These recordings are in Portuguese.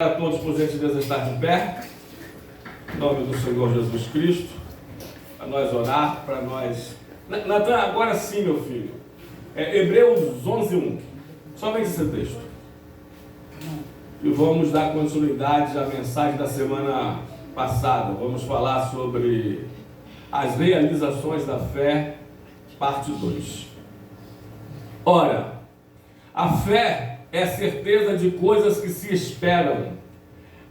A todos, por gentileza, estar de pé, em nome do Senhor Jesus Cristo, para nós orar, para nós... Natan, agora sim, meu filho, Hebreus 11:1, somente esse texto. E vamos dar continuidade à mensagem da semana passada. Vamos falar sobre as realizações da fé, parte 2. Ora, a fé é a certeza de coisas que se esperam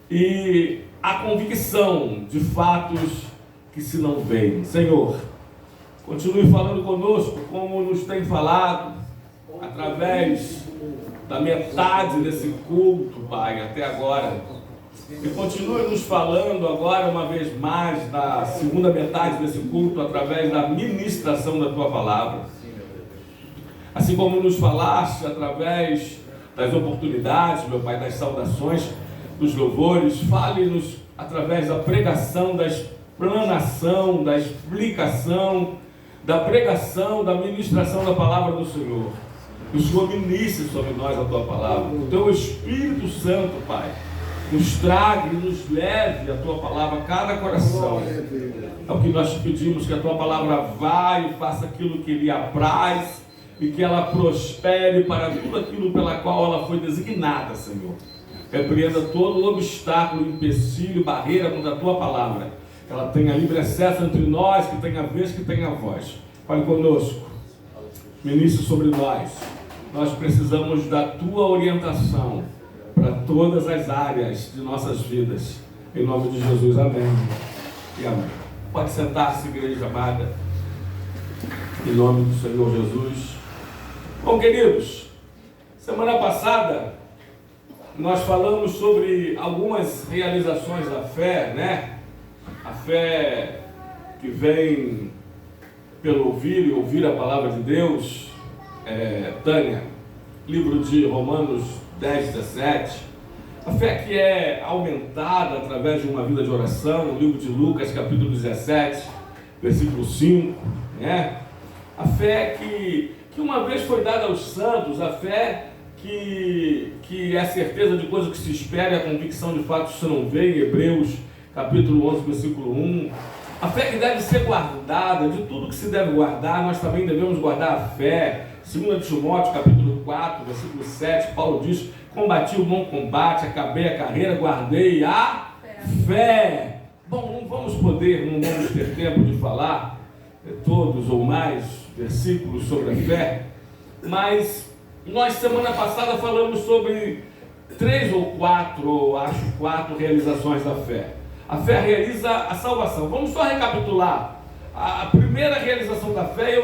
e a convicção de fatos que se não veem. Senhor, continue falando conosco como nos tem falado através da metade desse culto, Pai, até agora. E continue nos falando agora uma vez mais da segunda metade desse culto através da ministração da Tua palavra. Assim como nos falaste através das oportunidades, meu Pai, das saudações, dos louvores, fale-nos através da pregação, da explanação, da explicação, da pregação, da ministração da palavra do Senhor. Que o Senhor ministre sobre nós a Tua palavra. O Teu Espírito Santo, Pai, nos traga e nos leve a Tua palavra a cada coração. É o que nós te pedimos, que a Tua palavra vá e faça aquilo que lhe apraz, e que ela prospere para tudo aquilo pela qual ela foi designada, Senhor. Repreenda todo o obstáculo, empecilho, barreira contra a Tua palavra. Que ela tenha livre acesso entre nós, que tenha vez, que tenha voz. Fale conosco, ministre sobre nós. Nós precisamos da Tua orientação para todas as áreas de nossas vidas. Em nome de Jesus, amém e amém. Pode sentar-se, igreja amada, em nome do Senhor Jesus. Bom, queridos, semana passada nós falamos sobre algumas realizações da fé, né? A fé que vem pelo ouvir e ouvir a palavra de Deus. Tânia, livro de Romanos 10:17. A fé que é aumentada através de uma vida de oração, o livro de Lucas, capítulo 17, versículo 5, né? A fé que uma vez foi dada aos santos, a fé que é a certeza de coisas que se espera e a convicção de fatos que se não vê, em Hebreus, capítulo 11, versículo 1. A fé que deve ser guardada, de tudo que se deve guardar, nós também devemos guardar a fé. 2 Timóteo, capítulo 4, versículo 7, Paulo diz: combati o bom combate, acabei a carreira, guardei a fé. Bom, não vamos ter tempo de falar todos ou mais versículos sobre a fé, mas nós semana passada falamos sobre 3 ou 4 realizações da fé. A fé realiza a salvação. Vamos só recapitular. A primeira realização da fé,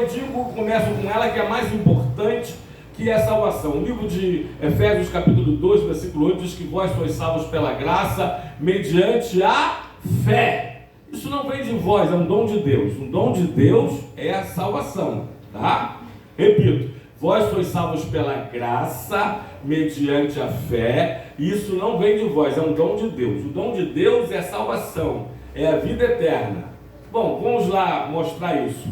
começo com ela, que é a mais importante, que é a salvação. O livro de Efésios, capítulo 2, versículo 8, diz que vós sois salvos pela graça, mediante a fé. Isso não vem de vós, é um dom de Deus. Um dom de Deus é a salvação, tá? Repito, vós sois salvos pela graça, mediante a fé. Isso não vem de vós, é um dom de Deus. O dom de Deus é a salvação, é a vida eterna. Bom, vamos lá mostrar isso.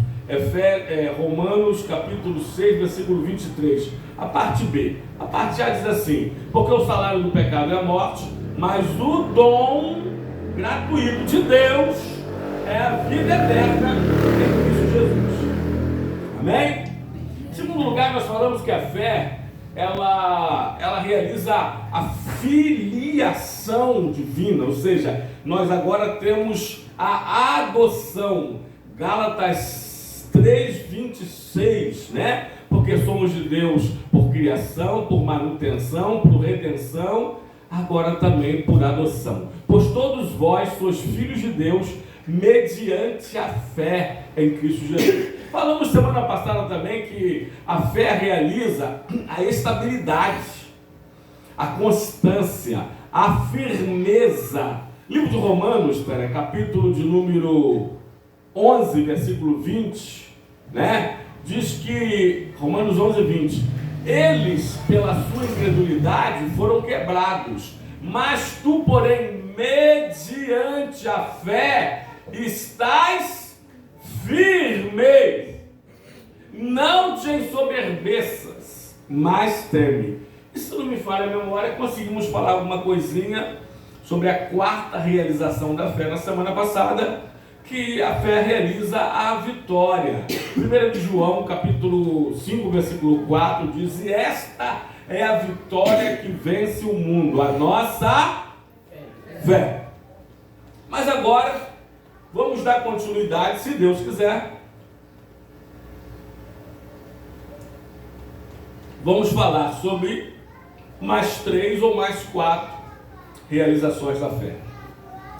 Romanos capítulo 6, versículo 23. A parte B. A parte A diz assim: porque o salário do pecado é a morte, mas o dom gratuito de Deus é a vida eterna em Cristo Jesus. Amém? Em segundo lugar, nós falamos que a fé ela realiza a filiação divina, ou seja, nós agora temos a adoção. Gálatas 3:26, né? Porque somos de Deus por criação, por manutenção, por redenção, agora também por adoção. Pois todos vós sois filhos de Deus mediante a fé em Cristo Jesus. Falamos semana passada também que a fé realiza a estabilidade, a constância, a firmeza. Livro de Romanos, capítulo de número 11, versículo 20, né? Diz que, Romanos 11:20, eles, pela sua incredulidade, foram quebrados, mas tu, porém, mediante a fé, estás firme. Não te ensoberbeças, mas teme. E se não me falha a memória, conseguimos falar alguma coisinha sobre a quarta realização da fé na semana passada, que a fé realiza a vitória. 1 de João, capítulo 5, versículo 4, diz: e esta é a vitória que vence o mundo, a nossa fé. Mas agora, vamos dar continuidade, se Deus quiser. Vamos falar sobre mais 3 ou mais 4 realizações da fé.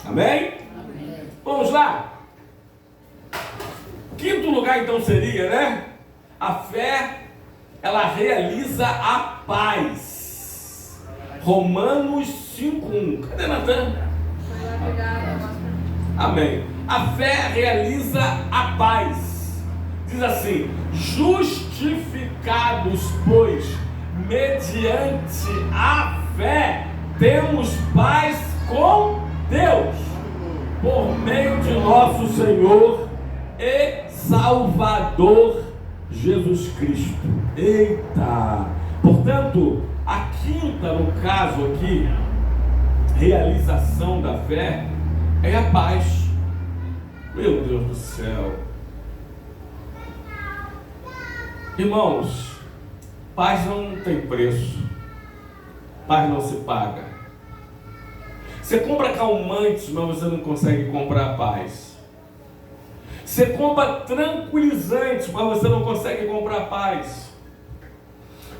Amém? Amém. Vamos lá? Quinto lugar então seria, né? A fé, ela realiza a paz. Romanos 5:1. Cadê Natan? Amém. A fé realiza a paz. Diz assim: justificados, pois, mediante a fé, temos paz com Deus, por meio de nosso Senhor e Salvador Jesus Cristo. Eita! Portanto, a quinta, no caso aqui, realização da fé é a paz. Meu Deus do céu. Irmãos, paz não tem preço. Paz não se paga. Você compra calmantes, mas você não consegue comprar paz. Você compra tranquilizantes, mas você não consegue comprar paz.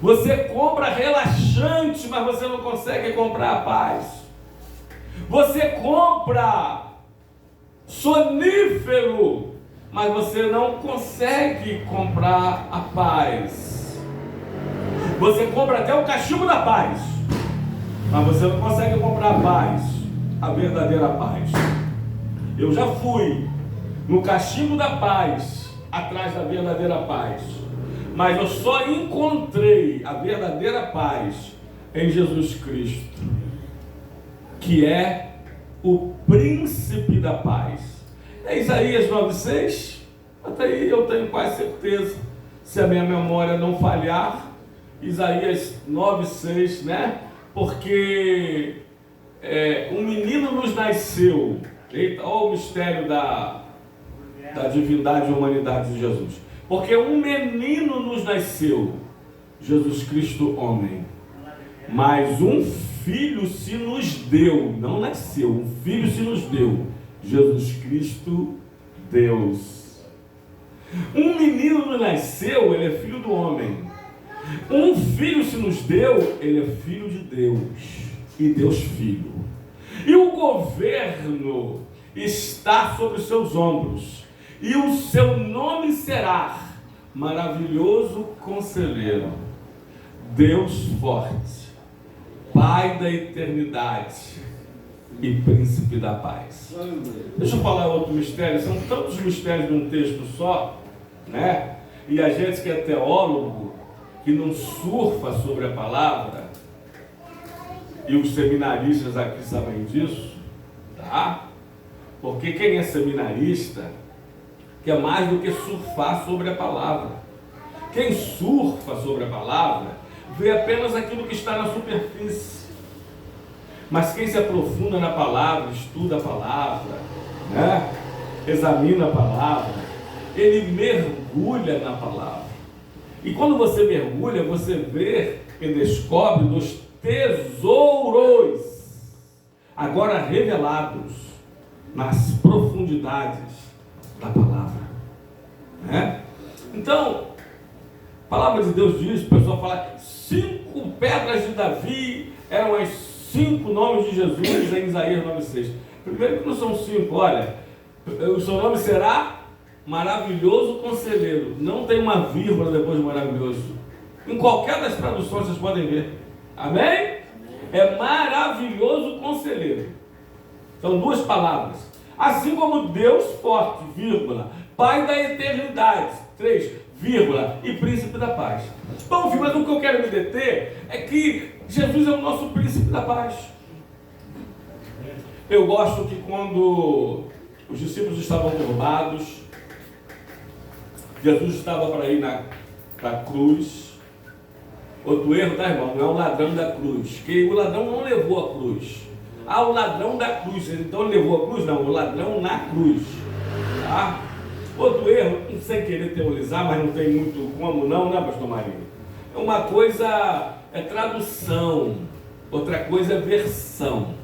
Você compra relaxante, mas você não consegue comprar paz. Você compra sonífero, mas você não consegue comprar a paz. Você compra até o cachimbo da paz, mas você não consegue comprar a paz, a verdadeira paz. Eu já fui no cachimbo da paz, atrás da verdadeira paz, mas eu só encontrei a verdadeira paz em Jesus Cristo, que é o príncipe da paz. É Isaías 9:6. Até aí eu tenho quase certeza, se a minha memória não falhar, Isaías 9:6, né? Porque um menino nos nasceu. Eita, olha o mistério da divindade e humanidade de Jesus. Porque um menino nos nasceu, Jesus Cristo homem, mas um filho se nos deu, não nasceu, um filho se nos deu, Jesus Cristo Deus. Um menino nos nasceu, ele é filho do homem. Um filho se nos deu, ele é filho de Deus, e Deus filho. E o governo está sobre os seus ombros, e o seu nome será Maravilhoso Conselheiro, Deus Forte, Pai da Eternidade e Príncipe da Paz. Deixa eu falar outro mistério. São tantos mistérios de um texto só, né? E a gente que é teólogo, que não surfa sobre a palavra, e os seminaristas aqui sabem disso, tá? Porque quem é seminarista quer mais do que surfar sobre a palavra. Quem surfa sobre a palavra vê apenas aquilo que está na superfície. Mas quem se aprofunda na palavra, estuda a palavra, né? Examina a palavra, ele mergulha na palavra. E quando você mergulha, você vê e descobre os tesouros agora revelados nas profundidades da palavra, né? Então, a palavra de Deus diz, o pessoal fala, 5 pedras de Davi eram as 5 nomes de Jesus em Isaías 9:6. Primeiro que não são 5, olha, o seu nome será Maravilhoso Conselheiro. Não tem uma vírgula depois de maravilhoso. Em qualquer das traduções vocês podem ver. Amém? É Maravilhoso Conselheiro. São 2 palavras. Assim como Deus Forte, vírgula, Pai da Eternidade, 3, vírgula, e Príncipe da Paz. Bom, filho, mas o que eu quero me deter é que Jesus é o nosso Príncipe da Paz. Eu gosto que quando os discípulos estavam turbados, Jesus estava para ir na cruz, Outro erro, tá, irmão? Não é o ladrão da cruz. Que o ladrão não levou a cruz. Ah, o ladrão da cruz. Então ele levou a cruz? Não, o ladrão na cruz. Tá? Outro erro, sem querer teorizar, mas não tem muito como não, né, pastor Marinho? Uma coisa é tradução, outra coisa é versão.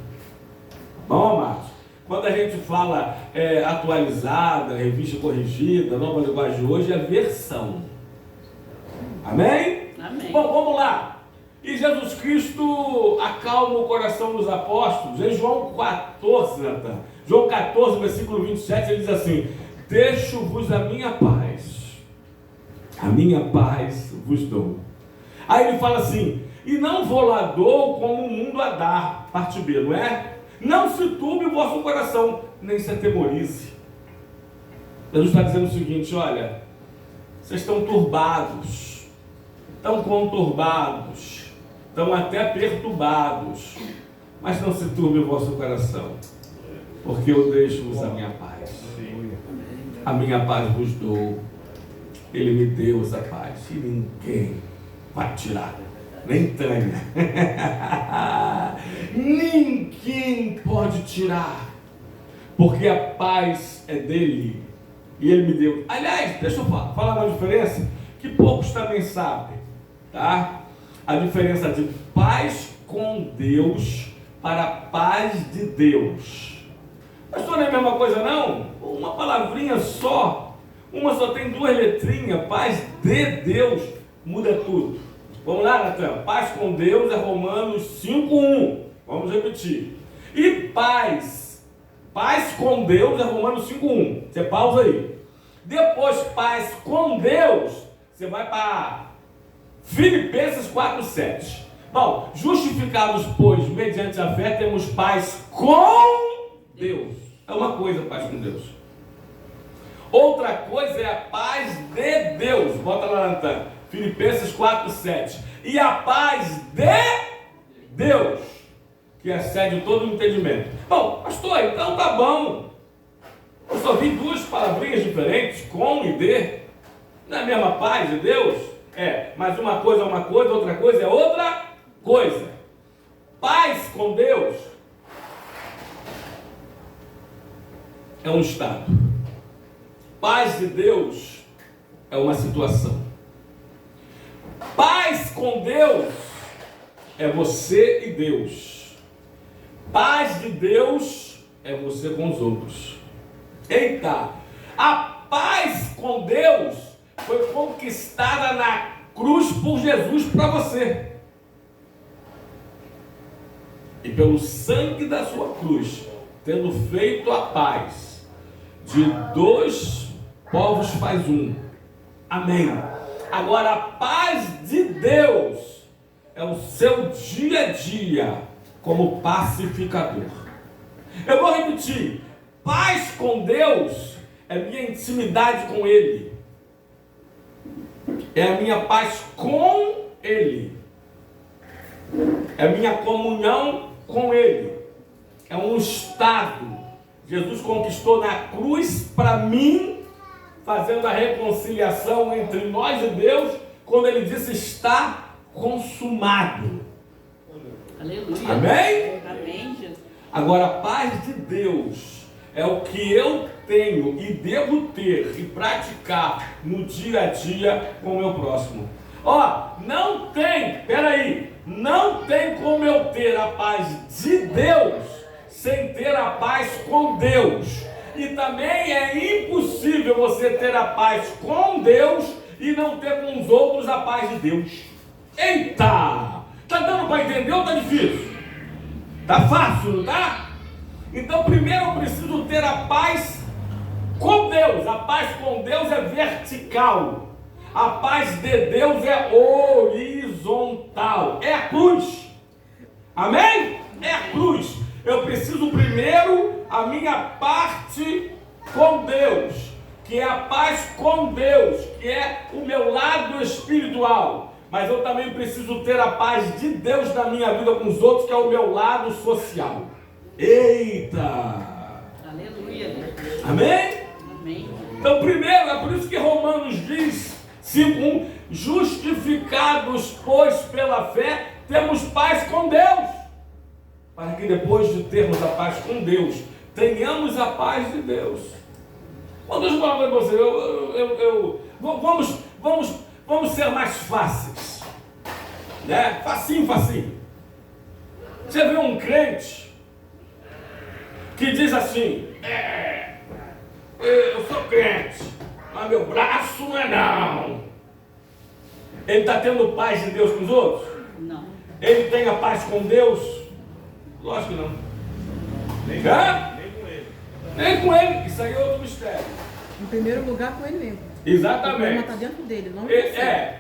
Bom, amados? Quando a gente fala atualizada, revista corrigida, nova linguagem de hoje, é versão. Amém? Amém. Bom, vamos lá. E Jesus Cristo acalma o coração dos apóstolos. Em João 14, Natan, João 14, versículo 27, ele diz assim: deixo-vos a minha paz vos dou. Aí ele fala assim: e não vou lá dou como o mundo a dar. Parte B, não é? Não se turbe o vosso coração, nem se atemorize. Jesus está dizendo o seguinte: olha, vocês estão turbados, estão conturbados, estão até perturbados, mas não se turbe o vosso coração, porque eu deixo-vos a minha paz. A minha paz vos dou. Ele me deu essa paz e ninguém vai tirar, nem Tânia. Ninguém pode tirar, porque a paz é dele e ele me deu. Aliás, deixa eu falar uma diferença que poucos também sabem, tá? A diferença de paz com Deus para a paz de Deus. Mas não é a mesma coisa não? Uma palavrinha só, uma só tem duas letrinhas. Paz de Deus muda tudo. Vamos lá, Natan? Paz com Deus é Romanos 5:1. Vamos repetir. E paz com Deus é Romanos 5:1. Você pausa aí. Depois paz com Deus, você vai para Filipenses 4:7. Bom, justificados, pois, mediante a fé, temos paz com Deus. É uma coisa, paz com Deus. Outra coisa é a paz de Deus. Bota lá, Natan. Filipenses 4:7. E a paz de Deus, que excede todo o entendimento. Bom, pastor, então tá bom. Eu só vi duas palavrinhas diferentes, com e de. Não é a mesma paz de Deus? É, mas uma coisa é uma coisa, outra coisa é outra coisa. Paz com Deus é um estado. Paz de Deus é uma situação. Paz com Deus é você e Deus. Paz de Deus é você com os outros. Eita! A paz com Deus foi conquistada na cruz por Jesus para você. E pelo sangue da sua cruz, tendo feito a paz, de dois povos faz um. Amém. Agora a paz de Deus é o seu dia a dia como pacificador. Eu vou repetir: paz com Deus é minha intimidade com Ele, é a minha paz com Ele, é a minha comunhão com Ele, é um estado. Jesus conquistou na cruz para mim, fazendo a reconciliação entre nós e Deus, quando Ele disse: está consumado. Aleluia. Amém? Amém, Jesus. Agora, a paz de Deus é o que eu tenho e devo ter e praticar no dia a dia com o meu próximo. Não tem como eu ter a paz de Deus sem ter a paz com Deus. E também é impossível você ter a paz com Deus e não ter com os outros a paz de Deus. Eita! Tá dando para entender ou tá difícil? Tá fácil, não tá? Então primeiro eu preciso ter a paz com Deus. A paz com Deus é vertical. A paz de Deus é horizontal. É a cruz. Amém? É a cruz. Eu preciso primeiro a minha parte com Deus, que é a paz com Deus, que é o meu lado espiritual. Mas eu também preciso ter a paz de Deus na minha vida com os outros, que é o meu lado social. Eita! Aleluia. Amém? Amém. Então primeiro, é por isso que Romanos diz 5:1, justificados, pois, pela fé, temos paz com Deus. Para que depois de termos a paz com Deus, tenhamos a paz de Deus. Bom, deixa eu falar para você, vamos ser mais fáceis, né? Facinho. Você vê um crente que diz assim, eu sou crente, mas meu braço não é não. Ele está tendo paz de Deus com os outros? Não. Ele tem a paz com Deus? Lógico que não. Nem com ele. Nem com ele, isso aí é outro mistério. Em primeiro lugar com ele mesmo. Exatamente. O problema está dentro dele, não é você.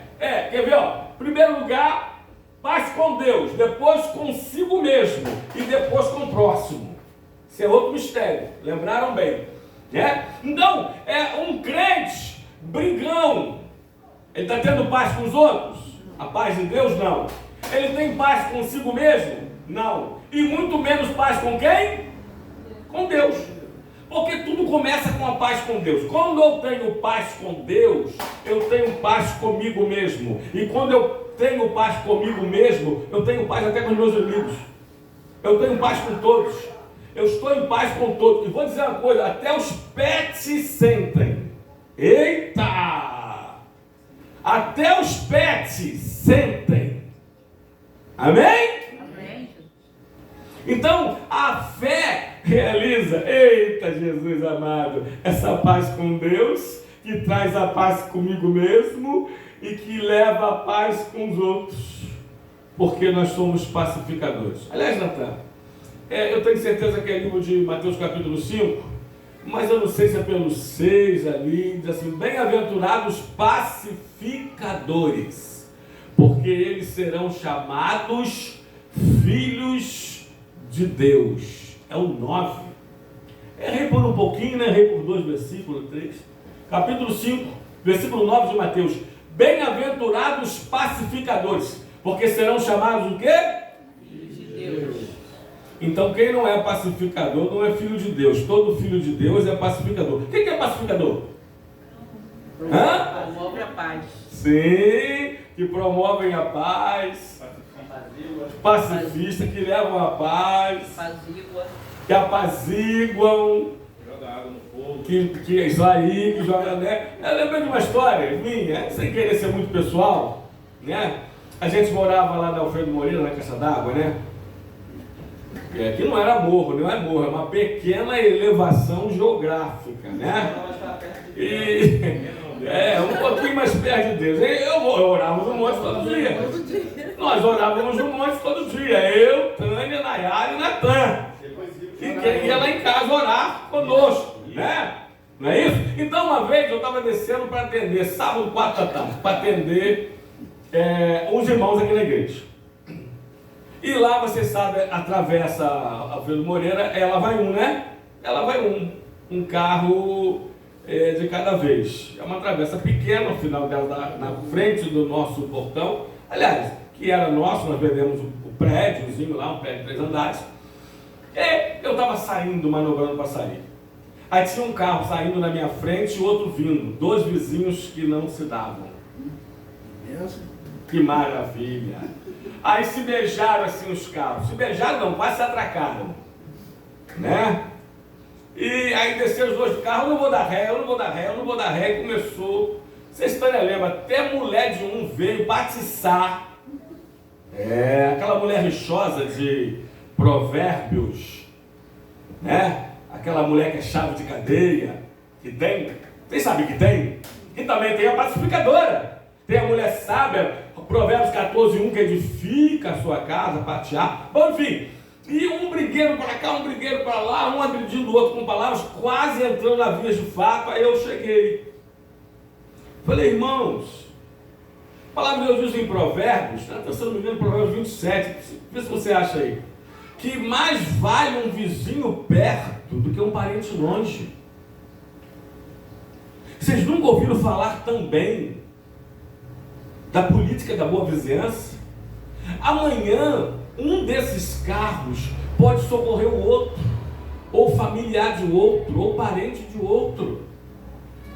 Quer ver, ó? Primeiro lugar, paz com Deus, depois consigo mesmo e depois com o próximo. Isso é outro mistério, lembraram bem, né? Então, é um crente brigão. Ele está tendo paz com os outros? A paz de Deus, não. Ele tem paz consigo mesmo? Não. E muito menos paz com quem? Com Deus. Porque tudo começa com a paz com Deus. Quando eu tenho paz com Deus, eu tenho paz comigo mesmo. E quando eu tenho paz comigo mesmo, eu tenho paz até com os meus amigos. Eu tenho paz com todos. Eu estou em paz com todos. E vou dizer uma coisa, até os pets sentem. Eita! Até os pets sentem. Amém? Amém. Então, a fé realiza, eita Jesus amado, essa paz com Deus, que traz a paz comigo mesmo e que leva a paz com os outros, porque nós somos pacificadores. Aliás, Natan, eu tenho certeza que é livro de Mateus capítulo 5, mas eu não sei se é pelo 6 ali, diz assim, bem-aventurados pacificadores, porque eles serão chamados filhos de Deus. É o 9. Errei por um pouquinho, né? Errei por 2 versículos, 3. Capítulo 5, versículo 9 de Mateus. Bem-aventurados pacificadores, porque serão chamados o quê? Filhos de Deus. Então quem não é pacificador não é filho de Deus. Todo filho de Deus é pacificador. Quem que é pacificador? Promove a paz. Sim, que promovem a paz. Pacifistas que levam a paz. Apazigua. Que apaziguam. Joga água no fogo. Que é isso aí, que joga, né? Eu lembrei de uma história minha, sem querer ser muito pessoal, né? A gente morava lá na Alfredo Moreira, na Caixa d'Água, né? Aqui não era morro, não é morro, é uma pequena elevação geográfica, né? E um pouquinho mais perto de Deus. Eu orava no monte todo dia. Nós orávamos no monte todo dia. Eu, Tânia, Nayara e Natan. E quem ia lá em casa orar conosco, né? Não é isso? Então uma vez eu estava descendo para atender, sábado, 4 da tarde, para atender uns irmãos aqui na igreja. E lá, você sabe, atravessa a Alfredo Moreira, ela vai né? Ela vai um carro de cada vez. É uma travessa pequena, no final dela, na frente do nosso portão. Aliás, que era nosso, nós vendemos o prédiozinho lá, um prédio de 3 andares. E eu estava saindo, manobrando para sair. Aí tinha um carro saindo na minha frente e outro vindo. 2 vizinhos que não se davam. Que maravilha! Aí se beijaram assim os carros. Se beijaram não, quase se atracaram. Né? E aí desceram os 2 do carro, eu não vou dar ré. E começou. Vocês lembram, até mulher de um veio batiçar. Aquela mulher rixosa de Provérbios. Né? Aquela mulher que é chave de cadeia. Que tem. Vocês sabem que tem? E também tem a pacificadora. Tem a mulher sábia. Provérbios 14:1, que edifica a sua casa, patear. Bom, enfim, e um brigueiro para cá, um brigueiro para lá, um agredindo o outro com palavras, quase entrando na via de fato. Aí eu cheguei. Falei, irmãos, a palavra de Deus diz em Provérbios, se não me engano, Provérbios 27, vê se você acha aí, que mais vale um vizinho perto do que um parente longe. Vocês nunca ouviram falar também da política da boa vizinhança? Amanhã, um desses carros pode socorrer o outro, ou familiar de outro, ou parente de outro.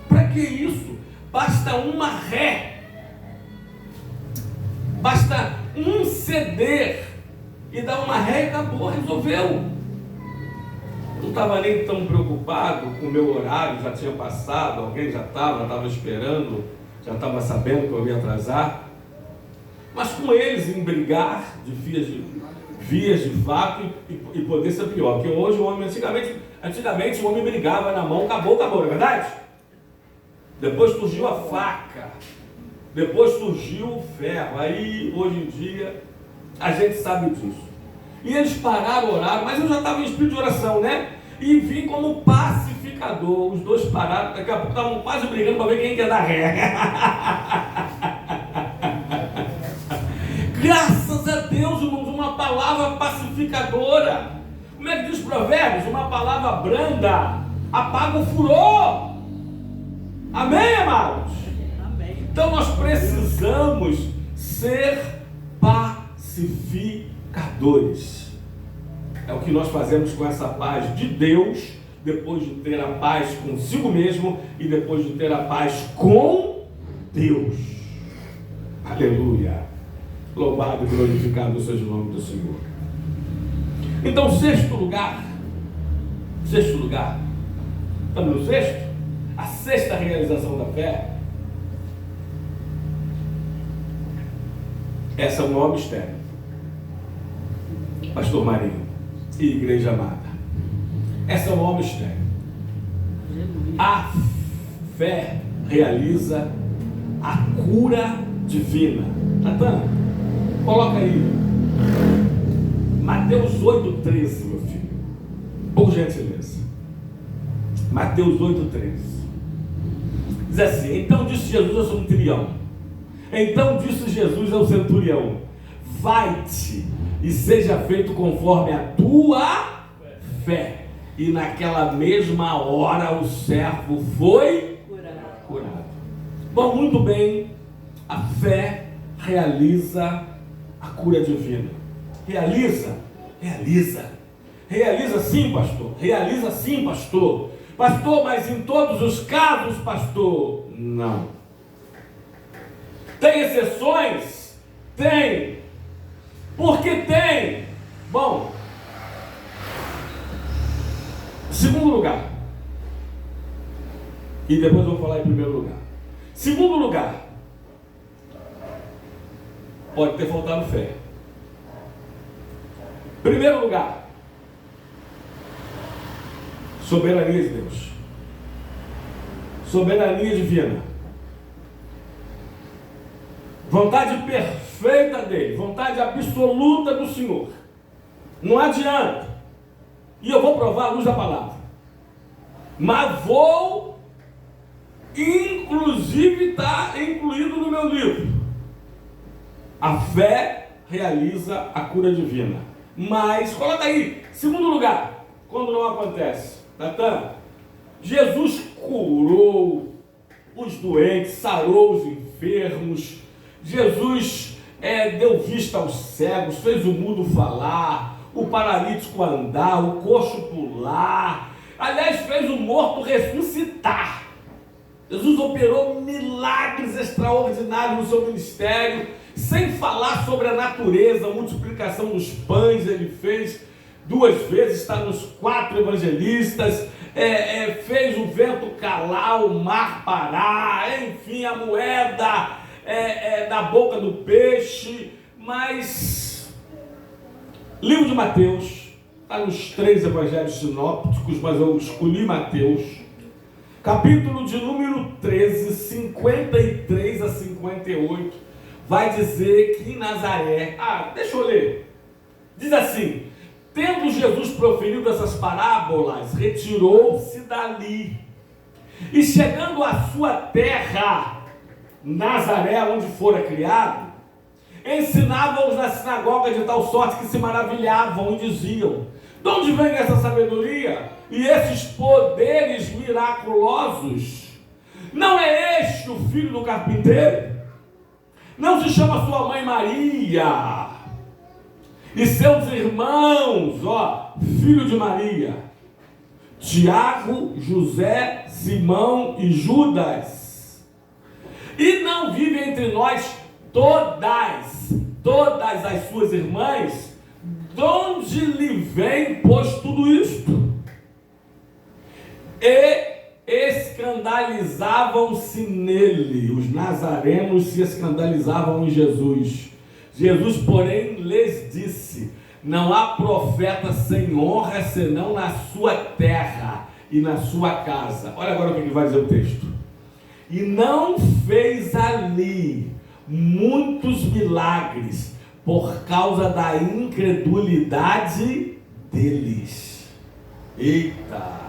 Para que isso? Basta uma ré Basta um ceder e dar uma ré e acabou, resolveu. Não estava nem tão preocupado com o meu horário, já tinha passado, alguém já estava esperando, já estava sabendo que eu ia atrasar. Mas com eles em brigar de vias de fato e poder ser pior. Porque hoje o homem, antigamente o homem brigava na mão, acabou, não é verdade? Depois surgiu a faca, depois surgiu o ferro. Aí hoje em dia a gente sabe disso. E eles pararam, oraram, mas eu já estava em espírito de oração, né? E vim como pacificador. Os dois pararam, daqui a pouco estavam quase brigando para ver quem quer dar ré. Graças a Deus, irmãos, uma palavra pacificadora. Como é que diz Provérbios? Uma palavra branda apaga o furor. Amém, amados? Amém. Então nós precisamos ser pacificadores. É o que nós fazemos com essa paz de Deus, depois de ter a paz consigo mesmo e depois de ter a paz com Deus. Aleluia. Louvado e glorificado seja o nome do Senhor. Então, sexto lugar. Estamos no sexto? A sexta realização da fé. Essa é o maior mistério. Pastor Marinho e igreja amada. Essa é o maior mistério. A fé realiza a cura divina. Natan, coloca aí Mateus 8,13, meu filho, por gentileza. Mateus 8,13 diz assim: então disse Jesus ao centurião, vai-te e seja feito conforme a tua fé. E naquela mesma hora o servo foi curado. Bom, muito bem, a fé realiza a cura divina. Realiza sim, pastor. Realiza sim, pastor. Pastor, mas em todos os casos, pastor, não. Tem exceções? Tem. Por que tem? Bom, segundo lugar, e depois eu vou falar em primeiro lugar. Segundo lugar, pode ter faltado fé. Primeiro lugar, soberania de Deus, soberania divina, vontade perfeita dele, vontade absoluta do Senhor. Não adianta, e eu vou provar à luz da palavra, mas vou inclusive está incluído no meu livro. A fé realiza a cura divina. Mas, coloca aí, segundo lugar, quando não acontece. Natan, Jesus curou os doentes, sarou os enfermos, Jesus deu vista aos cegos, fez o mudo falar, o paralítico andar, o coxo pular, aliás, fez o morto ressuscitar. Jesus operou milagres extraordinários no seu ministério, sem falar sobre a natureza, a multiplicação dos pães. Ele fez 2 vezes, está nos 4 evangelistas, fez o vento calar, o mar parar, enfim, a moeda da boca do peixe. Mas livro de Mateus está nos 3 evangelhos sinópticos, mas eu escolhi Mateus, capítulo de número 13, 53 a 58, vai dizer que em Nazaré, deixa eu ler, diz assim: tendo Jesus proferido essas parábolas, retirou-se dali, e chegando à sua terra, Nazaré, onde fora criado, ensinava-os na sinagoga de tal sorte que se maravilhavam e diziam: de onde vem essa sabedoria e esses poderes miraculosos? Não é este o filho do carpinteiro? Não se chama sua mãe Maria e seus irmãos, filho de Maria, Tiago, José, Simão e Judas? E não vive entre nós todas as suas irmãs, de onde lhe vem, pois, tudo isto? E escandalizavam-se nele. Os nazarenos se escandalizavam em Jesus. Jesus, porém, lhes disse: não há profeta sem honra senão na sua terra e na sua casa. Olha agora o que ele vai dizer o texto. E não fez ali muitos milagres por causa da incredulidade deles. Eita!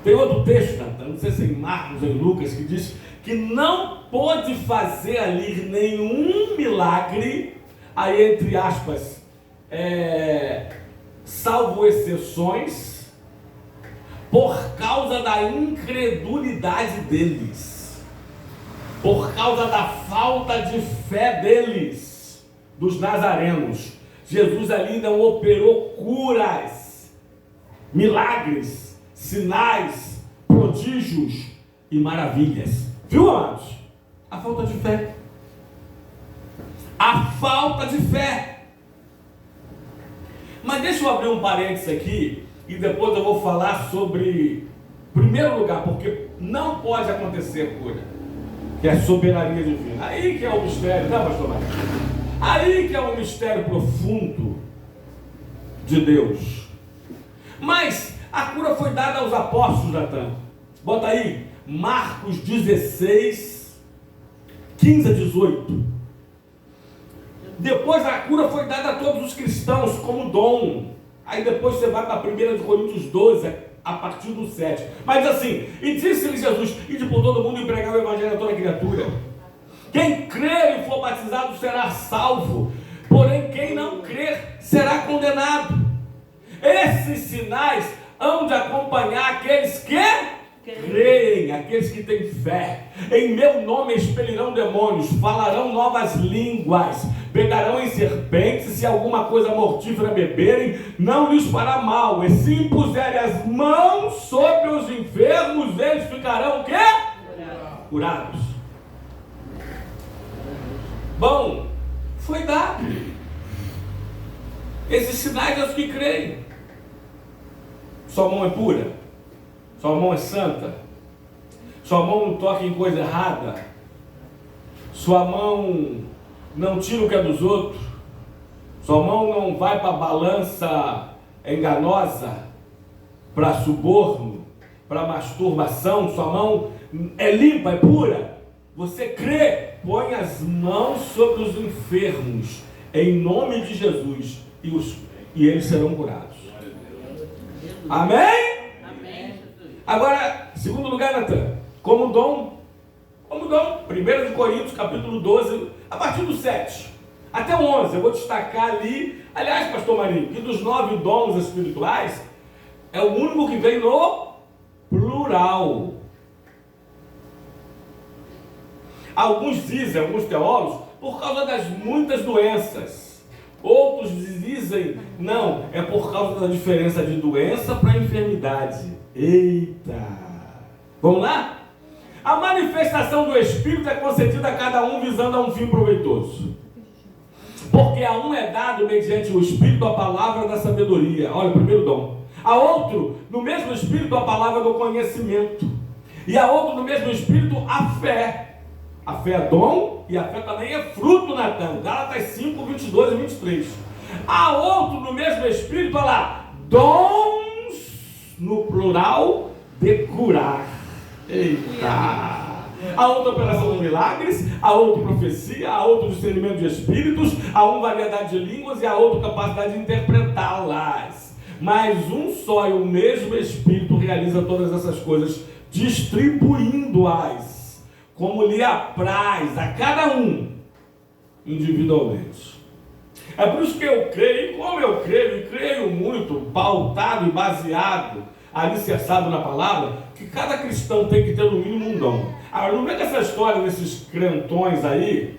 Tem outro texto, não sei se é em Marcos ou em Lucas, que diz que não pôde fazer ali nenhum milagre, aí entre aspas, salvo exceções, por causa da incredulidade deles, por causa da falta de fé deles, dos nazarenos. Jesus ali não operou curas, milagres, sinais, prodígios e maravilhas. Viu, amados? A falta de fé. A falta de fé. Mas deixa eu abrir um parênteses aqui e depois eu vou falar sobre, primeiro lugar, porque não pode acontecer cura, que é a soberania divina. Aí que é o mistério, não, pastor Marcos? Aí que é o mistério profundo de Deus. Mas a cura foi dada aos apóstolos, Natan. Bota aí, Marcos 16, 15 a 18. Depois a cura foi dada a todos os cristãos como dom. Aí depois você vai para 1 Coríntios 12, a partir do 7. Mas assim, e disse-lhe Jesus: ide por todo mundo e pregar o evangelho a toda criatura. Quem crer e for batizado será salvo, porém quem não crer será condenado. Esses sinais hão de acompanhar aqueles que creem, aqueles que têm fé. Em meu nome expelirão demônios, falarão novas línguas, pegarão em serpentes, se alguma coisa mortífera beberem, não lhes fará mal. E se impuserem as mãos sobre os enfermos, eles ficarão o quê? Curados. Bom, foi dado. Esses sinais aos que creem. Sua mão é pura? Sua mão é santa? Sua mão não toca em coisa errada? Sua mão não tira o que é dos outros? Sua mão não vai para balança enganosa, para suborno, para masturbação? Sua mão é limpa, é pura? Você crê? Põe as mãos sobre os enfermos, em nome de Jesus, e eles serão curados. Amém? Amém. Agora, segundo lugar, Natan, como dom, 1 Coríntios, capítulo 12, a partir do 7 até o 11, eu vou destacar ali, aliás, pastor Marinho, que dos 9 dons espirituais, é o único que vem no plural. Alguns dizem, alguns teólogos, por causa das muitas doenças. Outros dizem, não, é por causa da diferença de doença para enfermidade. Eita! Vamos lá? A manifestação do Espírito é concedida a cada um visando a um fim proveitoso. Porque a um é dado mediante o Espírito a palavra da sabedoria. Olha, o primeiro dom. A outro, no mesmo Espírito, a palavra do conhecimento. E a outro, no mesmo Espírito, a fé. A fé é dom e a fé também é fruto, Natan. Gálatas 5, 22 e 23. Há outro no mesmo Espírito, olha lá, dons, no plural, de curar. Eita! Há outra operação de milagres, há outra profecia, há outro discernimento de espíritos, há uma variedade de línguas e há outra capacidade de interpretá-las. Mas um só e o mesmo Espírito realiza todas essas coisas, distribuindo-as como lhe apraz a cada um individualmente. É por isso que eu creio, e como eu creio, e creio muito, pautado e baseado, alicerçado na palavra, que cada cristão tem que ter no mínimo um dom. Agora, não vem com essa história desses crentões aí,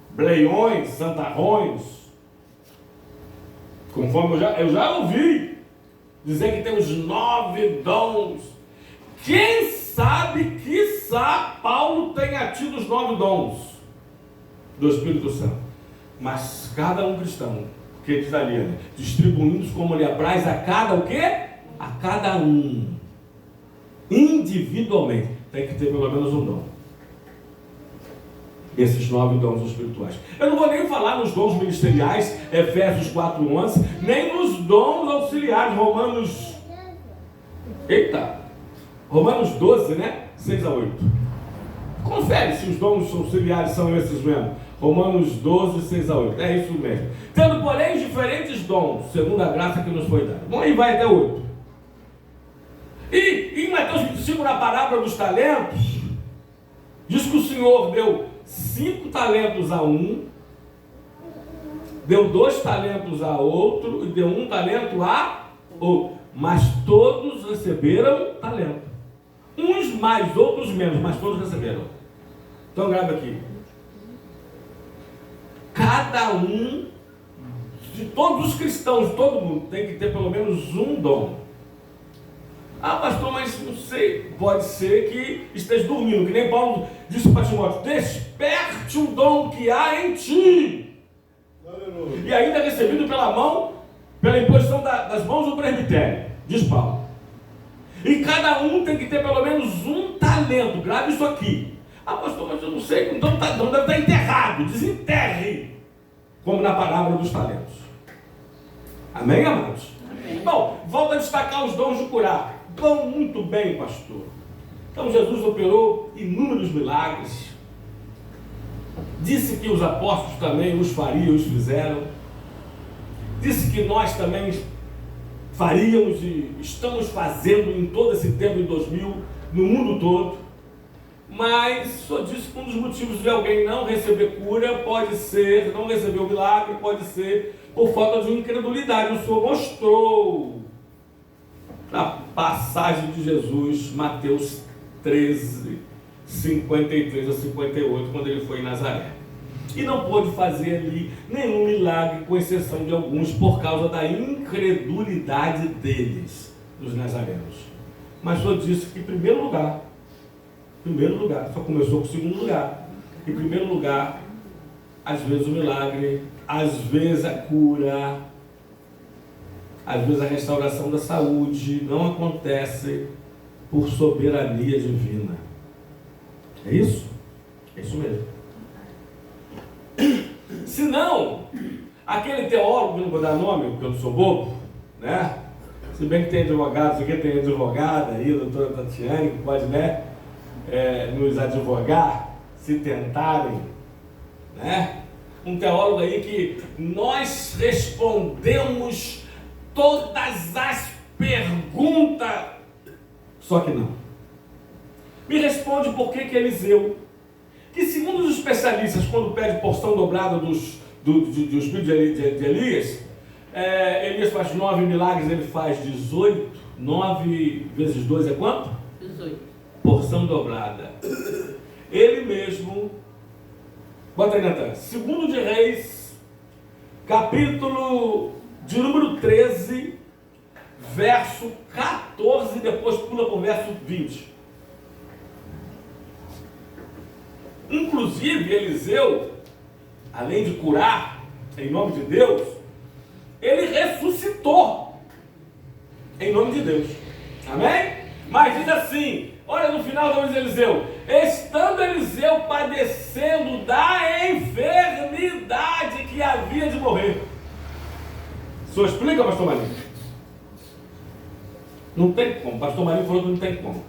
bleiões, santarrões, conforme eu já ouvi dizer que tem os 9 dons. Quem sabe, quiçá, Paulo tenha tido os 9 dons. do Espírito Santo. Mas cada um cristão, que diz ali, né? Distribuindo como lhe apraz a cada o quê? A cada um. Individualmente. Tem que ter pelo menos um dom. Esses 9 dons espirituais. Eu não vou nem falar nos dons ministeriais, Efésios 4:11, nem nos dons auxiliares, Romanos 12, né? 6-8. Confere se os dons auxiliares são esses mesmo. Romanos 12, 6-8. É isso mesmo. Tendo, porém, diferentes dons, segundo a graça que nos foi dada. Bom, aí vai até 8. E em Mateus 25, na parábola dos talentos, diz que o Senhor deu 5 talentos a um, deu 2 talentos a outro e deu 1 talento a outro. Mas todos receberam talento. Uns mais, outros menos, mas todos receberam. Então grava aqui. Cada um, de todos os cristãos, todo mundo tem que ter pelo menos um dom. Ah, pastor, mas não sei, pode ser que esteja dormindo, que nem Paulo disse para Timóteo: desperte o dom que há em ti. Aleluia. E ainda recebido pela imposição das mãos do presbitério, diz Paulo. E cada um tem que ter pelo menos um talento. Grave isso aqui. Ah, pastor, mas eu não sei, então deve estar enterrado. Desenterre, como na parábola dos talentos. Amém, amados? Amém. Bom, volta a destacar os dons de curar. Vão muito bem, pastor. Então Jesus operou inúmeros milagres. Disse que os apóstolos também os fariam, os fizeram. Disse que nós também faríamos e estamos fazendo em todo esse tempo, em 2000, no mundo todo. Mas só disse que um dos motivos de alguém não receber cura pode ser, não receber o milagre, pode ser por falta de incredulidade. O Senhor mostrou na passagem de Jesus, Mateus 13, 53 a 58, quando ele foi em Nazaré. E não pôde fazer ali nenhum milagre, com exceção de alguns, por causa da incredulidade deles, dos nazarenos. Mas só disse que em primeiro lugar, só começou com o segundo lugar. Em primeiro lugar, às vezes o milagre, às vezes a cura, às vezes a restauração da saúde não acontece por soberania divina. É isso? É isso mesmo. Se não, aquele teólogo, não vou dar nome, porque eu não sou bobo, né? Se bem que tem advogados aqui, tem advogada aí, a doutora Tatiane, que pode, né, nos advogar, se tentarem, né? Um teólogo aí que nós respondemos todas as perguntas, só que não. Me responde por que Eliseu, que segundo os especialistas, quando pede porção dobrada do espírito de Elias, Elias faz 9 milagres, ele faz 18, 9 vezes 2 é quanto? 18. Porção dobrada. Ele mesmo, bota aí, Natan, 2 de Reis, capítulo de número 13, verso 14, depois pula para o verso 20. Inclusive, Eliseu, além de curar, em nome de Deus, ele ressuscitou, em nome de Deus. Amém? Mas diz assim, olha no final do nome de Eliseu: estando Eliseu padecendo da enfermidade que havia de morrer. O senhor explica, pastor Marinho? Não tem como. Pastor Marinho falou que não tem como.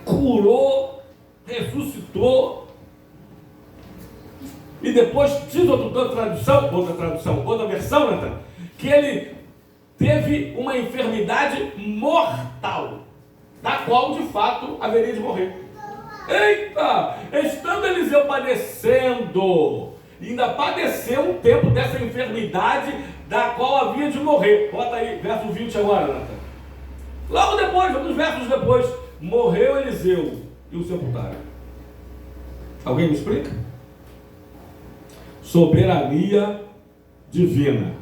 Curou, ressuscitou, e depois diz outra versão, Nathan, que ele teve uma enfermidade mortal, da qual de fato haveria de morrer. Eita! Estando Eliseu padecendo, ainda padeceu um tempo dessa enfermidade da qual havia de morrer. Bota aí, verso 20 agora, Nathan. Logo depois, alguns versos depois, morreu Eliseu e o sepultaram. Alguém me explica? Soberania divina.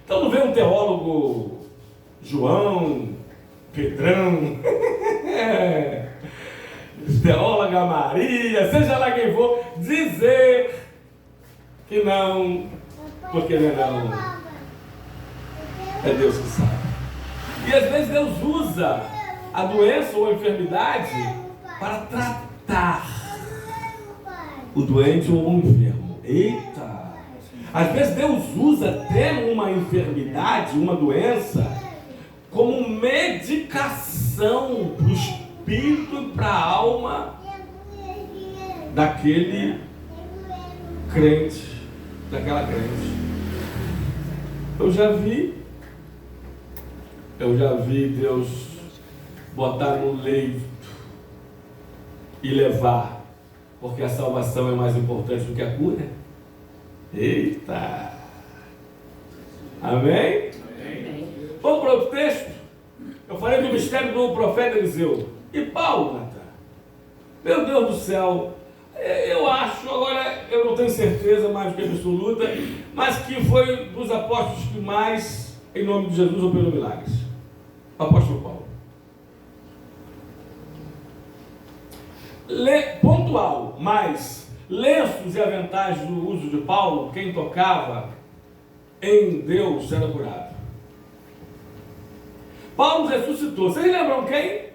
Então não vem um teólogo João, Pedrão, teóloga Maria, seja lá quem for, dizer que não, porque ele não. É Deus que sabe. E às vezes Deus usa a doença ou a enfermidade para tratar o doente ou o enfermo. Eita! Às vezes Deus usa até uma enfermidade, uma doença, como medicação para o espírito e para a alma daquele crente, daquela crente. Eu já vi Deus botar no leito e levar, porque a salvação é mais importante do que a cura. Eita! Amém? Vamos para outro texto? Eu falei do mistério do profeta Eliseu. E Paulo, Natan? Meu Deus do céu! Eu acho, agora eu não tenho certeza mais do que absoluta, mas que foi dos apóstolos que mais, em nome de Jesus, operou milagres. O apóstolo Paulo. Pontual, mas lenços e aventais do uso de Paulo, quem tocava em Deus era curado. Paulo ressuscitou. Vocês lembram quem?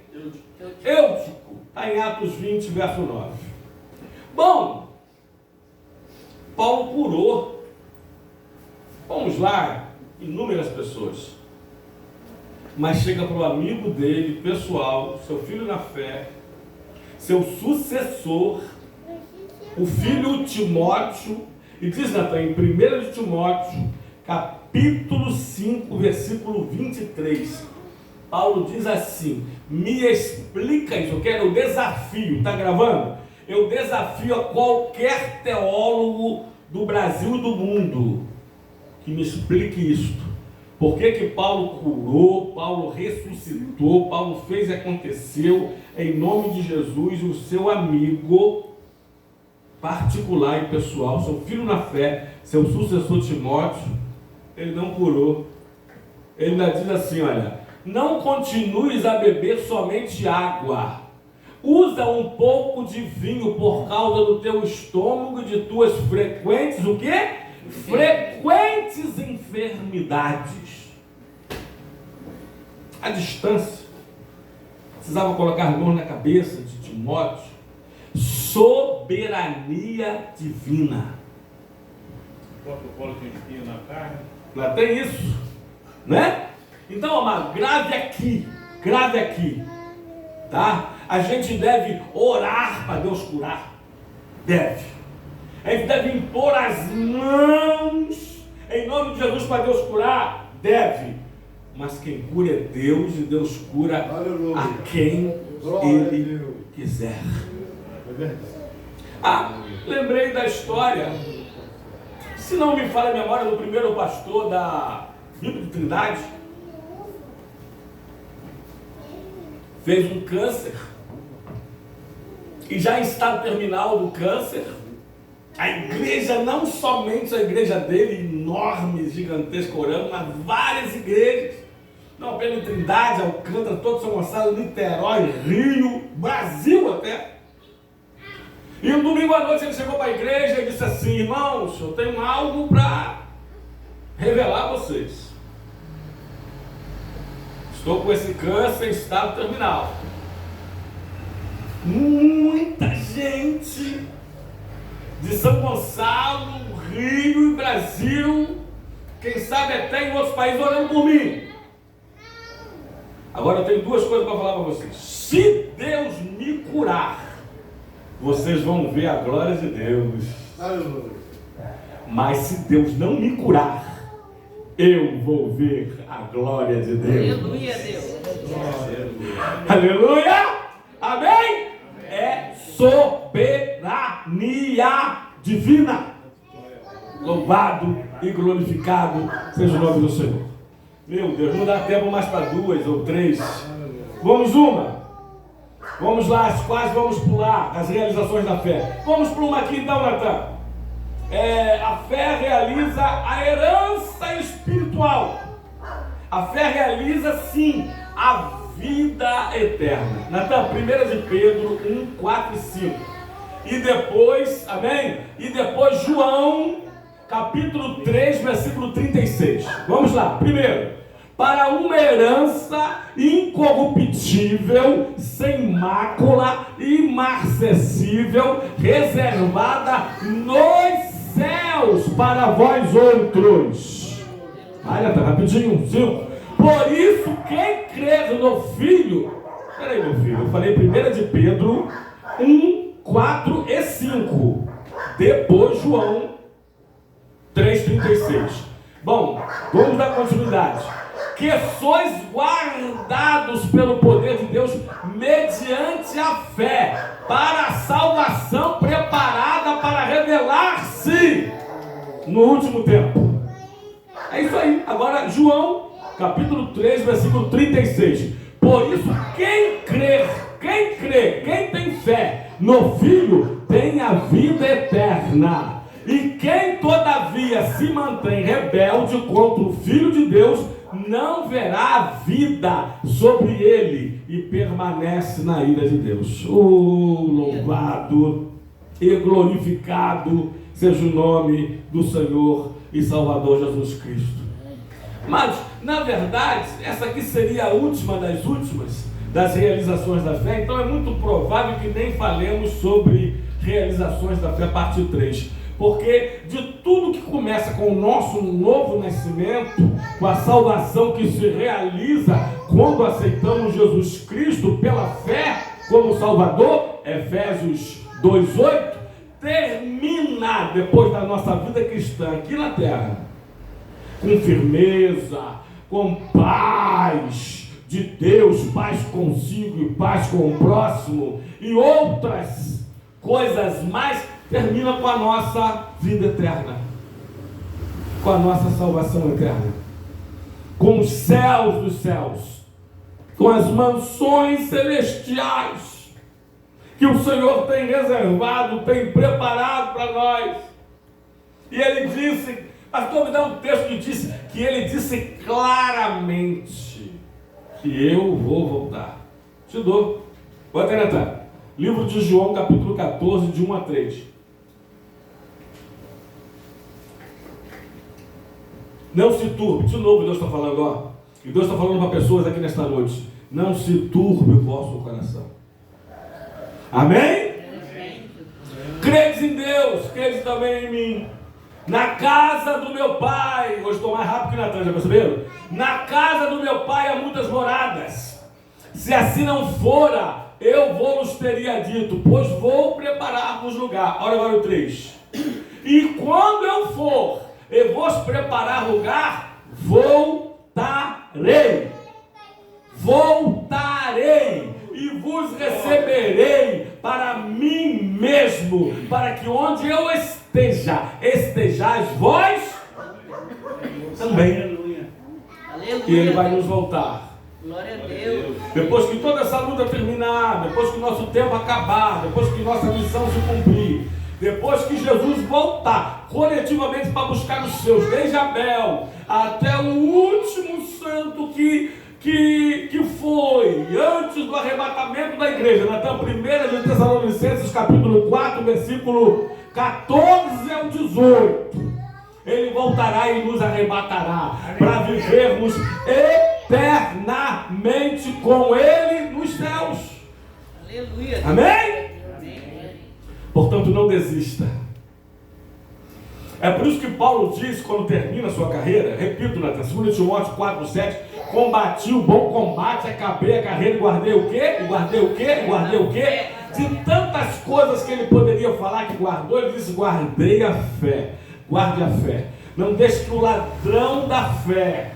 Eutico. Está em Atos 20, verso 9. Bom, Paulo curou, vamos lá, inúmeras pessoas. Mas chega para o amigo dele, pessoal, seu filho na fé, seu sucessor, o filho Timóteo, e diz Natan, em 1 de Timóteo, capítulo 5, versículo 23, Paulo diz assim: me explica isso, eu quero o desafio, está gravando? Eu desafio a qualquer teólogo do Brasil e do mundo que me explique isto. Por que Paulo curou, Paulo ressuscitou, Paulo fez e aconteceu em nome de Jesus, o seu amigo particular e pessoal, seu filho na fé, seu sucessor Timóteo, ele não curou. Ele ainda diz assim, olha, não continues a beber somente água. Usa um pouco de vinho por causa do teu estômago e de tuas frequentes, o quê? Frequentes enfermidades. A distância. Precisava colocar mãos na cabeça de Timóteo. Soberania divina. Bota o colo de espinho na carne. Não tem isso, né? Então, amado, grave aqui, tá? A gente deve orar para Deus curar. Deve. A gente deve impor as mãos em nome de Jesus para Deus curar. Deve. Mas quem cura é Deus, e Deus cura Aleluia. a quem Ele quiser. Lembrei da história, se não me falha a memória, do primeiro pastor da Bíblia de Trindade. Fez um câncer, e já em estado terminal do câncer, a igreja, não somente a igreja dele, enorme, gigantesca, orando, mas várias igrejas, não apenas em Trindade, Alcântara, todo São Gonçalo, Niterói, Rio, Brasil até. E um domingo à noite ele chegou para a igreja e disse assim: irmãos, eu tenho algo para revelar a vocês. Estou com esse câncer em estado terminal. Muita gente de São Gonçalo, Rio e Brasil, quem sabe até em outros países, orando por mim. Agora eu tenho duas coisas para falar para vocês. Se Deus me curar, vocês vão ver a glória de Deus. Mas se Deus não me curar, eu vou ver a glória de Deus. Aleluia, Deus. Aleluia! Amém? É soberania divina. Louvado e glorificado seja o nome do Senhor. Meu Deus, não dá tempo mais para duas ou três. Vamos uma. Vamos lá, as quais vamos pular as realizações da fé. Vamos para uma aqui então, Natan. A fé realiza a herança espiritual. A fé realiza, sim, a vida eterna. Natan, 1 de Pedro 1, 4 e 5. E depois, amém? E depois João capítulo 3, versículo 36. Vamos lá. Primeiro, para uma herança incorruptível, sem mácula, imarcessível, reservada nos céus para vós outros. Olha, tá rapidinho, 5. Por isso, quem crer no Filho... Peraí, meu filho, eu falei 1 de Pedro 1, 4 e 5. Depois João 3,36. Bom, vamos dar continuidade. Que sois guardados pelo poder de Deus mediante a fé, para a salvação preparada para revelar-se no último tempo. É isso aí. Agora, João, capítulo 3, versículo 36. Por isso, quem quem tem fé no Filho, tem a vida eterna. E quem todavia se mantém rebelde contra o Filho de Deus, não verá a vida sobre ele e permanece na ira de Deus. Louvado e glorificado seja o nome do Senhor e Salvador Jesus Cristo. Mas, na verdade, essa aqui seria a última das últimas das realizações da fé, então é muito provável que nem falemos sobre realizações da fé, parte 3. Porque de tudo que começa com o nosso novo nascimento, com a salvação que se realiza quando aceitamos Jesus Cristo pela fé como Salvador, Efésios 2,8, termina depois da nossa vida cristã aqui na terra, com firmeza, com paz de Deus, paz consigo e paz com o próximo, e outras coisas mais, termina com a nossa vida eterna, com a nossa salvação eterna, com os céus dos céus, com as mansões celestiais que o Senhor tem reservado, tem preparado para nós. E ele disse, pastor, me dá um texto que ele disse claramente que eu vou voltar. Te dou. Vou até entrar. Livro de João, capítulo 14, de 1 a 3. Não se turbe. De novo Deus está falando, ó. E Deus está falando para pessoas aqui nesta noite. Não se turbe o vosso coração. Amém? Amém. Credes em Deus, credes também em mim. Na casa do meu pai, hoje estou mais rápido que Natan, já perceberam? Na casa do meu pai há muitas moradas. Se assim não fora, eu vos teria dito, pois vou preparar-vos lugar. Olha agora o 3. E quando eu for e vos preparar lugar, voltarei e vos receberei para mim mesmo, para que onde eu estejais vós também. Aleluia. E ele vai nos voltar. Glória a Deus. Depois que toda essa luta terminar, depois que o nosso tempo acabar, depois que nossa missão se cumprir, depois que Jesus voltar coletivamente para buscar os seus, desde Abel até o último santo que foi antes do arrebatamento da igreja, Natan, 1 de Tessalonicenses, capítulo 4, versículo 14 ao 18. Ele voltará e nos arrebatará para vivermos eternamente com Ele nos céus. Aleluia. Amém? Amém. Portanto, não desista. É por isso que Paulo diz, quando termina a sua carreira, repito, Natan, 2 Timóteo 4, 7, combati o bom combate, acabei a carreira e guardei o quê? Guardei o quê? De tantas coisas que ele poderia falar que guardou, ele disse, guardei a fé. Guarde a fé. Não deixe que o ladrão da fé,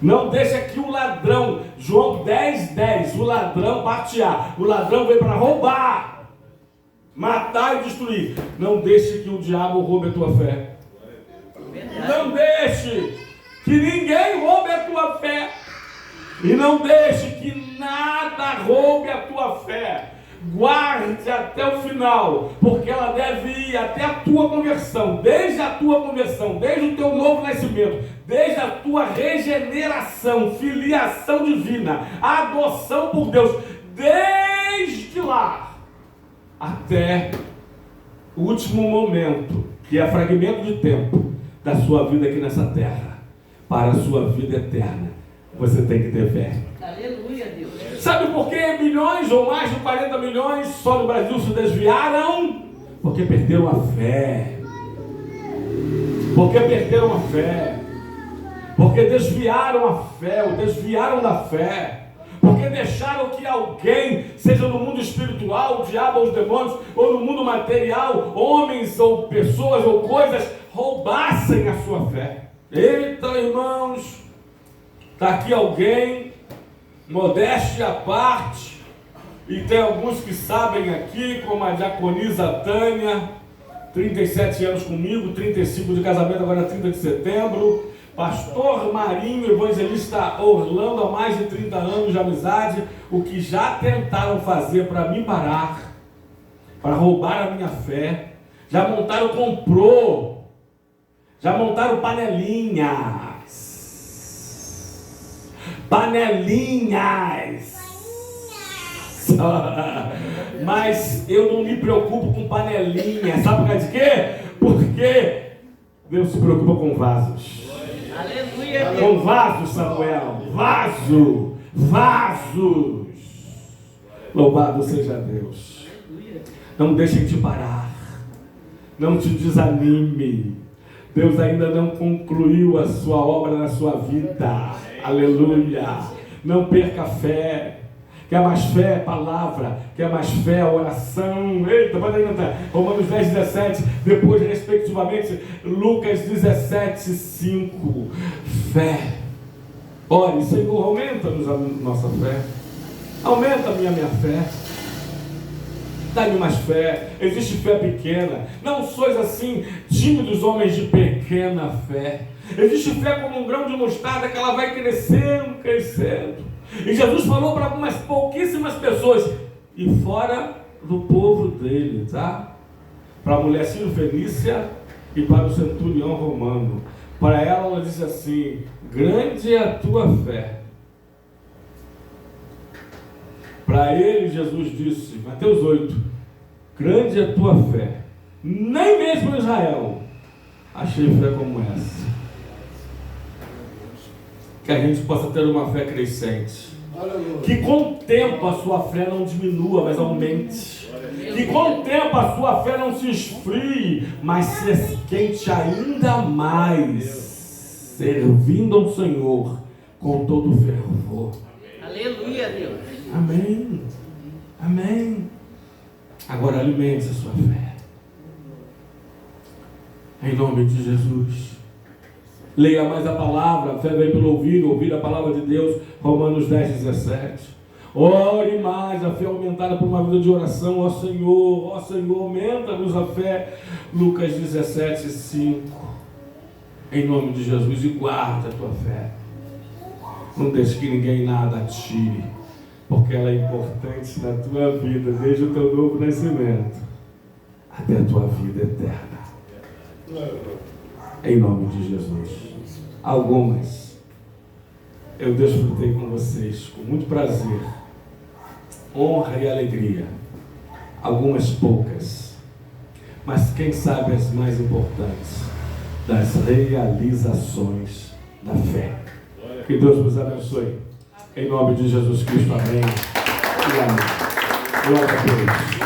não deixe que o ladrão, João 10:10, o ladrão partear. O ladrão veio para roubar, matar e destruir. Não deixe que o diabo roube a tua fé. Não deixe que ninguém roube a tua fé. E não deixe que nada roube a tua fé. Guarde até o final, porque ela deve ir até a tua conversão, desde a tua conversão, desde o teu novo nascimento, desde a tua regeneração, filiação divina, adoção por Deus, desde lá até o último momento que é fragmento de tempo da sua vida aqui nessa terra, para a sua vida eterna, você tem que ter fé. Aleluia, Deus. Sabe por que milhões ou mais de 40 milhões só no Brasil se desviaram? Porque perderam a fé. Porque perderam a fé. Porque desviaram a fé, ou desviaram da fé. Porque deixaram que alguém, seja no mundo espiritual, o diabo ou os demônios, ou no mundo material, homens ou pessoas ou coisas, roubassem a sua fé. Eita, irmãos, está aqui alguém, modéstia à parte, e tem alguns que sabem aqui, como a diaconisa Tânia, 37 anos comigo, 35 de casamento, agora 30 de setembro. Pastor Marinho, evangelista Orlando, há mais de 30 anos de amizade. O que já tentaram fazer para me parar, para roubar a minha fé, já montaram complô, já montaram panelinhas. Mas eu não me preocupo com panelinha. Sabe por causa de quê? Porque Deus se preocupa com vasos. Aleluia, Deus. Com vasos, Samuel. Vasos. Louvado seja Deus. Não deixem te parar. Não te desanime. Deus ainda não concluiu a sua obra na sua vida. Aleluia. Não perca a fé. Quer mais fé, palavra. Quer mais fé, oração. Eita, pode adiantar. Romanos 10, 17. Depois, respectivamente, Lucas 17, 5. Fé. Ore, Senhor, aumenta-nos a nossa fé. Aumenta a minha fé. Dá-me mais fé. Existe fé pequena. Não sois assim tímidos homens de pequena fé. Existe fé como um grão de mostarda que ela vai crescendo, crescendo. E Jesus falou para algumas pouquíssimas pessoas, e fora do povo dele, tá? Para a mulher sírio-fenícia e para o centurião romano. Para ela disse assim: grande é a tua fé. Para ele Jesus disse, Mateus 8, grande é a tua fé. Nem mesmo em Israel achei fé como essa. Que a gente possa ter uma fé crescente. Que com o tempo a sua fé não diminua, mas aumente. Que com o tempo a sua fé não se esfrie, mas se esquente ainda mais, servindo ao Senhor com todo o fervor. Aleluia, Deus. Amém. Amém. Agora alimente a sua fé. Em nome de Jesus. Leia mais a palavra, a fé vem pelo ouvir a palavra de Deus, Romanos 10, 17. Ore mais, a fé aumentada por uma vida de oração, ó Senhor, aumenta-nos a fé, Lucas 17, 5. Em nome de Jesus, e guarda a tua fé. Não deixe que ninguém nada tire, porque ela é importante na tua vida, desde o teu novo nascimento, até a tua vida eterna. Em nome de Jesus. Algumas eu desfrutei com vocês, com muito prazer, honra e alegria. Algumas poucas, mas quem sabe as mais importantes, das realizações da fé. Que Deus vos abençoe. Em nome de Jesus Cristo, amém. E amém. Glória a Deus.